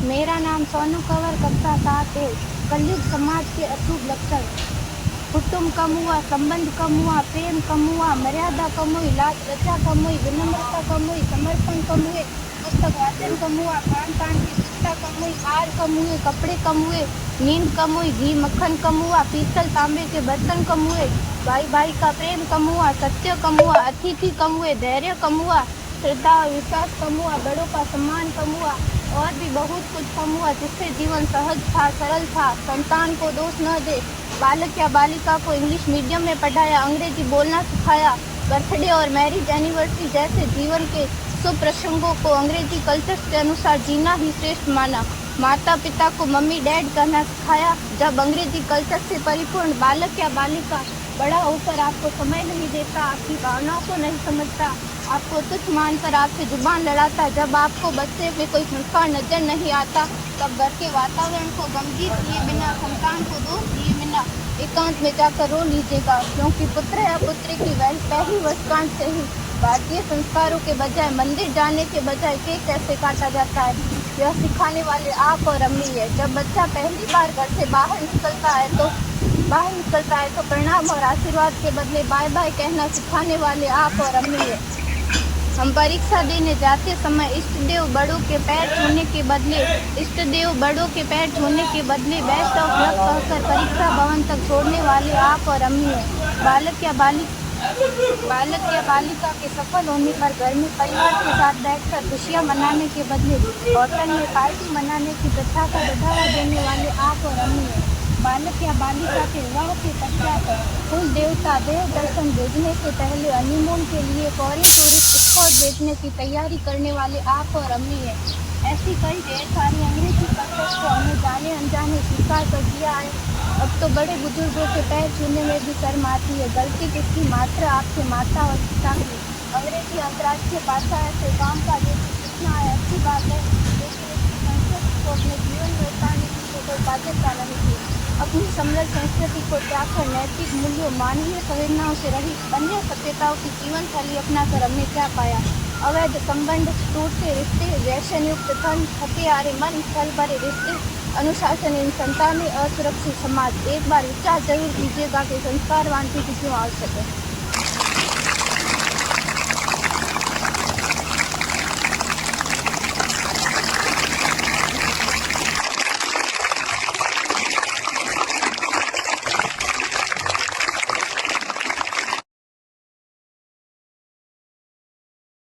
मेरा नाम सोनू कंवर कक्षा 7 है। कलयुग समाज के अशुभ लक्षण। कुटुंब कम हुआ, संबंध कम हुआ, प्रेम कम हुआ, मर्यादा कम हुई, लाज लज्जा कम हुई, विनम्रता कम हुई, समर्पण कम हुए, पुस्तक वाचन कम हुआ, खान पान की शुद्धता कम हुई, हार कम हुए, कपड़े कम हुए, नींद कम हुई, घी मक्खन कम हुआ, पीतल तांबे के बर्तन कम हुए, भाई भाई का प्रेम कम हुआ, सत्य कम हुआ, अतिथि कम हुए, धैर्य कम हुआ, श्रद्धा और विश्वास कम हुआ, बड़ों का सम्मान कम हुआ और भी बहुत कुछ कम हुआ जिससे जीवन सहज था, सरल था। संतान को दोष न दे। बालक या बालिका को इंग्लिश मीडियम में पढ़ाया, अंग्रेजी बोलना सिखाया। बर्थडे और मैरिज एनिवर्सरी जैसे जीवन के शुभ प्रसंगों को अंग्रेजी कल्चर के अनुसार जीना ही श्रेष्ठ माना। माता पिता को मम्मी डैड कहना सिखाया। जब अंग्रेजी कल्चर से परिपूर्ण बालक या बालिका बड़ा होकर आपको समय नहीं देता, आपकी भावनाओं को नहीं समझता, आपको तुच्छ मानकर आपसे जुबान लड़ाता, जब आपको बच्चे में कोई संस्कार नजर नहीं आता, तब घर के वातावरण को गंभीर किए बिना, संतान को दोष दिए बिना एकांत में जाकर रो लीजिएगा, क्योंकि पुत्र या पुत्री की पहली वर्षगांठ से ही भारतीय संस्कारों के बजाय, मंदिर जाने के बजाय केक कैसे काटा जाता है, यह सिखाने वाले आप और अम्मी है। जब बच्चा पहली बार घर से बाहर निकलता है तो प्रणाम और आशीर्वाद के बदले बाय बाय कहना सिखाने वाले आप और अम्मी है। हम परीक्षा देने जाते समय इष्ट देव बड़ों के पैर छूने के बदले बेस्ट ऑफ लक कहकर परीक्षा भवन तक छोड़ने वाले आप और अम्मी है। बालक या बालिका के सफल होने पर घर में परिवार के साथ बैठकर खुशियां मनाने के बदले होटल में पार्टी मनाने की प्रथा को बढ़ावा देने वाले आप और अम्मी है। बालक या बालिका के विवाह के पश्चात कुल देवता देव दर्शन भेजने से पहले हनीमून के लिए फॉरेन टूरिस्ट स्पॉट भेजने की तैयारी करने वाले आप और अम्मी है। ऐसी कई ढेर सारी अंग्रेजी कल्चर को हमने जाने अनजाने स्वीकार कर दिया है। अब तो बड़े बुजुर्गों के पैर छूने में भी शर्म आती है। गलती किसकी? मात्र आपके माता और पिता की। अंग्रेजी अंतर्राष्ट्रीय भाषा है तो काम का सीखना है, अच्छी बात है, लेकिन इसकी संस्कृति को अपने जीवन में उतारने की कोई बाध्यता नहीं थी। अपनी समृद्ध संस्कृति को त्याग कर नैतिक मूल्यों, मानवीय संवेदनाओं से रहित अन्य सभ्यताओं की जीवन शैली अपनाकर हमने क्या पाया? अवैध संबंध, टूटते रिश्ते, व्यसन युक्त धन, थके हारे मन, छल भरे रिश्ते, अनुशासनहीन संतानें, असुरक्षित समाज। एक बार विचार जरूर कीजिएगा कि संस्कारवान पीढ़ी क्यों आवश्यक है।